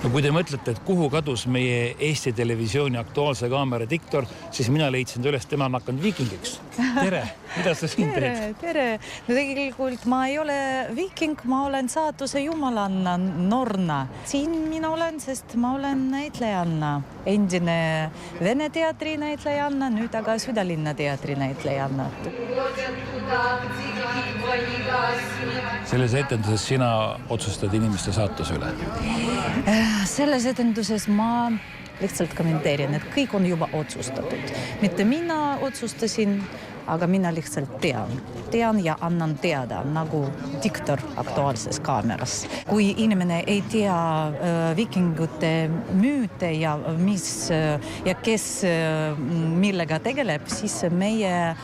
No kui te mõtlete, et kuhu kadus meie Eesti televisiooni Aktuaalse kaamera diktor, siis mina leidsin ta üles, tema on hakanud viikingiks. Tere, mida sa siin teed? Tere. No tegelikult ma ei ole viiking, ma olen saatuse jumalanna Norna. Siin mina olen, sest ma olen näitlejanna. Endine Vene teatri näitlejanna, nüüd aga Südalinna teatri näitlejanna. Selles etenduses sina otsustad inimeste saatuse üle? Selles etenduses ma lihtsalt kommenteerin, et kõik on juba otsustatud. Mitte mina otsustasin, aga mina lihtsalt tean ja annan teada nagu diktor Aktuaalses kaameras. Kui inimene ei tea viikingute müüte ja kes millega tegeleb, siis meie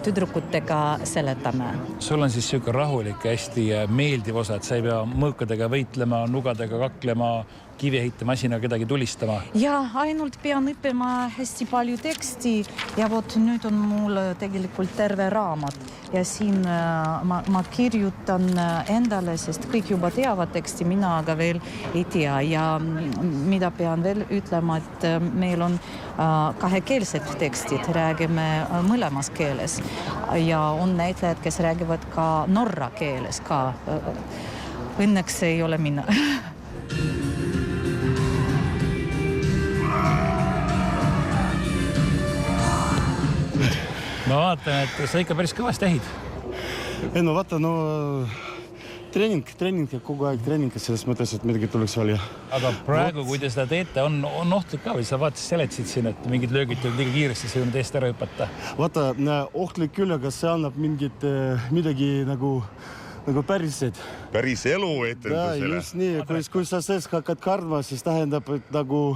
tüdrukutega seletame. Sul on siis selline rahulik ja hästi meeldiv osa, et sa ei pea mõõkadega võitlema, nugadega kaklema, kivi ehitama, masinaga kedagi tulistama. Ja ainult pean õppima hästi palju teksti ja vot nüüd on mul tegelikult terve raamat ja siin ma kirjutan endale, sest kõik juba teavad teksti, mina aga veel ei tea. Ja mida pean veel ütlema, et meil on kahekeelsed tekstid, räägime mõlemas keeles ja on näitlejad, kes räägivad ka norra keeles ka. Õnneks ei ole mina. Ma vaatan, et sa ikka päris kõvasti ehid. No vaata, treening ja kogu aeg treening, selles mõttes, et midagi tuleks välja. Aga praegu, kui te seda teete, on ohtlik ka või sa vaatasid, seletasid siin, et mingid löögid tuleb liiga kiiresti, see on teist ära hüpata? Vaata, ohtlik küll, aga see annab midagi nagu päriselt. Päris elu etendusele. Ja, just nii. Kui sa sees hakkad kardma, siis tähendab, et nagu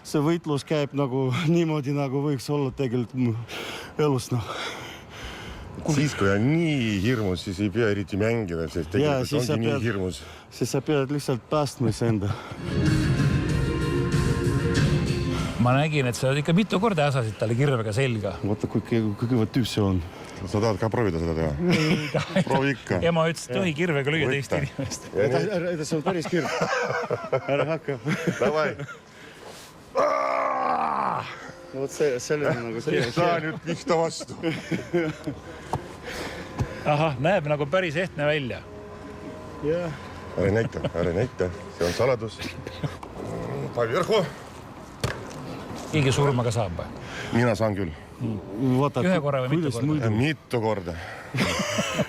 see võitlus käib nagu niimoodi, nagu võiks olla tegelikult elus. Siis, kui on nii hirmus, siis ei pea eriti mängida, sest tegelikult ongi nii hirmus. Siis sa pead lihtsalt päästma enda. Ma nägin, et sa ikka mitu korda äsasid talle kirvega selga. Vaata, kui kõva tüüp see on. Sa tahad ka proovida seda teha? Proovi ikka. Ema ütles, et tohi kirvega lüüa teist inimest. See on päris kirv. Ära hakka. Davai. Vot selline nagu see. Saa nüüd pihta vastu. Ahah, näeb nagu päris ehtne välja. Ära näita. See on saladus. Paverhu. Keegi surmaga saab või? Mina saan küll. Ühe korra või mitu korda? Mitu korda.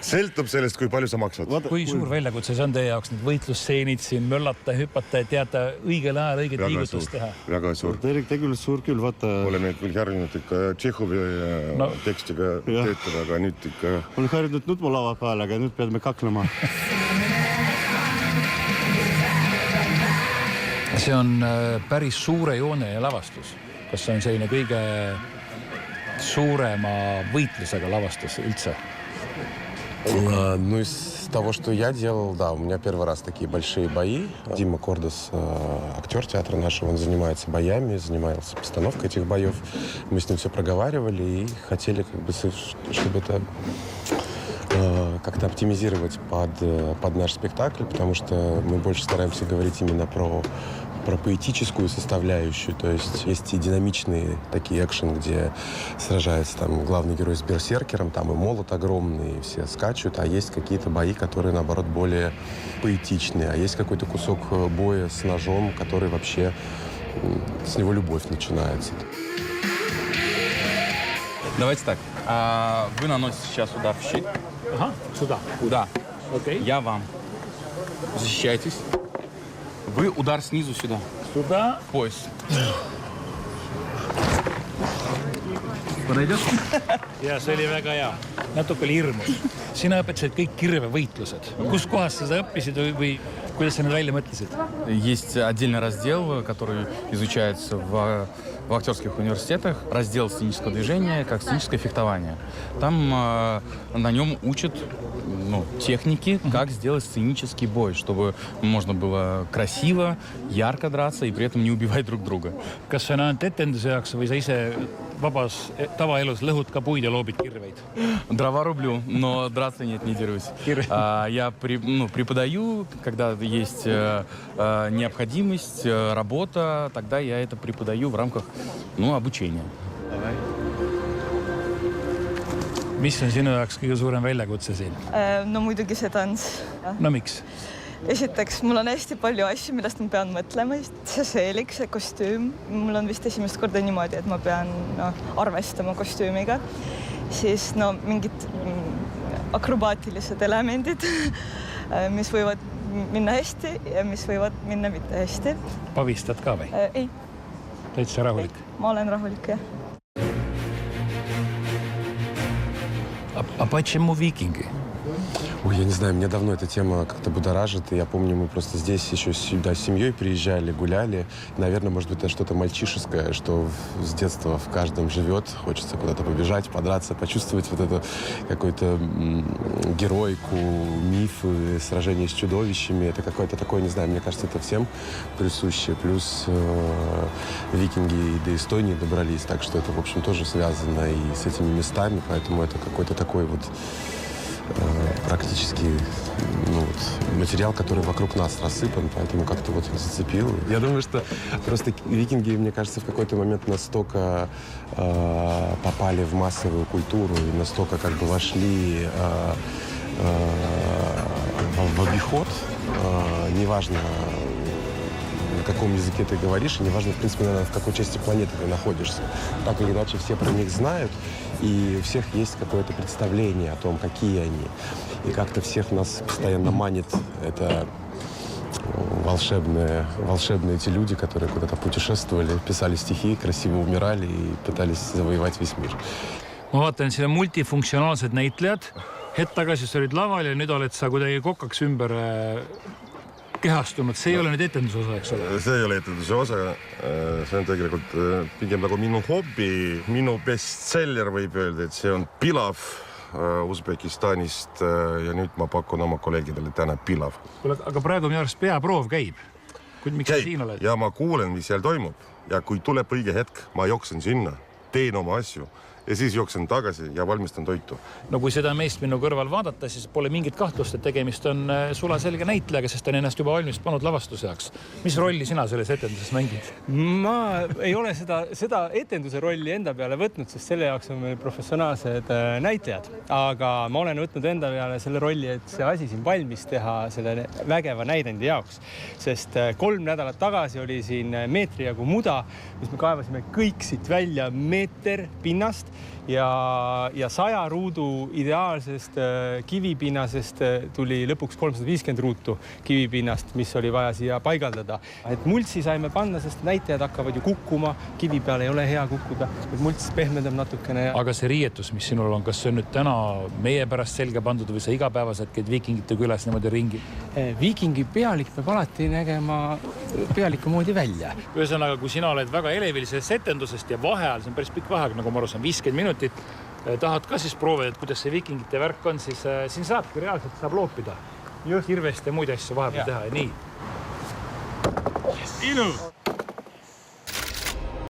Seltub sellest, kui palju sa maksad. Kui suur väljakutse see on teie jaoks need võitlusseenid siin, möllata, hüpata ja teada õigel ajal õiget liigutust teha? Väga suur. Tegelikult suur küll, vaata. Oleme küll harjunud ikka Tšehhovi tekstiga töötada, aga nüüd ikka... Olen harjunud nutma lava peale, aga nüüd peame kaklema. See on päris suure joone lavastus. Kas see on selline kõige suurema võitlusega lavastus üldse? Ну, из того, что я делал, да, у меня первый раз такие большие бои. Дима Кордос, актер театра нашего, он занимается боями, занимался постановкой этих боев. Мы с ним все проговаривали и хотели, чтобы это как-то оптимизировать под наш спектакль, потому что мы больше стараемся говорить именно про поэтическую составляющую, то есть и динамичные такие экшен, где сражается там главный герой с берсеркером, там и молот огромный, и все скачут, а есть какие-то бои, которые, наоборот, более поэтичные, а есть какой-то кусок боя с ножом, который вообще, с него любовь начинается. Давайте так, вы наносите сейчас удар в щит. Ага, сюда? Да. Окей. Я вам. Защищайтесь. Вы удар снизу сюда. Сюда? Пояс. Подойдет? Ja see oli väga hea. Natuke oli hirmus. Sina õpetasid kõik kirvevõitlused. Kus kohas sa õppisid või kuidas sa need välja mõtlesid? Есть отдельный раздел, который изучается в актерских университетах. Раздел сценического движения, как сценическое фехтование. Там на нем учат техники, как сделать сценический бой, чтобы можно было красиво, ярко драться и при этом не убивать друг друга. Kas sa ainult etenduse jaoks või sa ise vabas tavaelus lõhud ka puid ja loobid kirveid? Дрова рублю, но драться нет, не дерусь. Я преподаю, когда есть необходимость, работа, тогда я это преподаю в рамках обучения. Mis on sinu jaoks kõige suurem väljakutse siin? No muidugi see tants. No miks? Esiteks, mul on hästi palju asju, millest ma pean mõtlema. See seelik, see kostüüm. Mul on vist esimest korda niimoodi, et ma pean arvestama kostüümiga. Siis mingid akrobaatilised elemendid, mis võivad minna hästi ja mis võivad minna mitte hästi. Pavistad ka või? Ei. Täitsa rahulik? Ma olen rahulik, jah. А почему викинги? Ой, я не знаю, меня давно эта тема как-то будоражит. И я помню, мы просто здесь еще сюда с семьей приезжали, гуляли. Наверное, может быть, это что-то мальчишеское, что с детства в каждом живет. Хочется куда-то побежать, подраться, почувствовать вот эту какую-то героику, мифы, сражения с чудовищами. Это какое-то такое, не знаю, мне кажется, это всем присуще. Плюс викинги и до Эстонии добрались, так что это, в общем, тоже связано и с этими местами. Поэтому это какой-то такой вот практически материал, который вокруг нас рассыпан, поэтому как-то вот зацепил. Я думаю, что просто викинги, мне кажется, в какой-то момент настолько попали в массовую культуру и настолько как бы вошли в обиход, неважно, на каком языке ты говоришь, и неважно, в принципе, наверное, в какой части планеты ты находишься. Так или иначе, все про них знают, и у всех есть какое-то представление о том, какие они. И как-то всех нас постоянно манит это волшебные эти люди, которые куда-то путешествовали, писали стихи, красиво умирали и пытались завоевать весь мир. Ma vaatan, siin on multifunktsionaalsed näitlejad. Hetk tagasi sa olid laval ja nüüd oled sa kuidagi kokaks ümber kehastunud. See ei ole nüüd etenduse osa, eks ole? See ei ole etenduse osa. See on tegelikult pigem nagu minu hobby, minu bestseller võib öelda, et see on pilav Usbekistanist ja nüüd ma pakun oma kolleegidele täna pilav. Aga praegu minu arust peaproov käib. Miks sa siin oled? Ja ma kuulen, mis seal toimub. Ja kui tuleb õige hetk, ma jooksen sinna, teen oma asju. Ja siis jooksen tagasi ja valmistan toitu. No kui seda meest minu kõrval vaadata, siis pole mingit kahtlust, et tegemist on sulaselge näitlejaga, sest ta on ennast juba valmis pannud lavastuse jaoks. Mis rolli sina selles etenduses mängid? Ma ei ole seda etenduse rolli enda peale võtnud, sest selle jaoks on meil professionaalsed näitlejad. Aga ma olen võtnud enda peale selle rolli, et see asi siin valmis teha selle vägeva näidendi jaoks. Sest 3 nädalat tagasi oli siin meetri jagu muda, mis me kaevasime kõik siit välja meeter pinnast ja 100 ruudu ideaalsest kivipinnasest tuli lõpuks 350 ruutu kivipinnast, mis oli vaja siia paigaldada. Et multsi saime panna, sest näitajad hakkavad ju kukkuma, kivi peal ei ole hea kukkuda, et mults pehmendab natukene. Aga see riietus, mis sinul on, kas see on nüüd täna meie pärast selga pandud või sa igapäevaselt käid viikingite külas niimoodi ringi? Viikingi pealik peab alati nägema pealiku moodi välja. Ühesõnaga, kui sina oled väga elevilises etendusest ja vaheajal, see on päris pikk vaheaeg, nagu ma aru saan, 50 minutit, tahad ka siis proovida, et kuidas see viikingite värk on, siis siin saabki reaalselt saab loopida. Kirvest ja muid asju vahepeal teha ja nii. Ilu!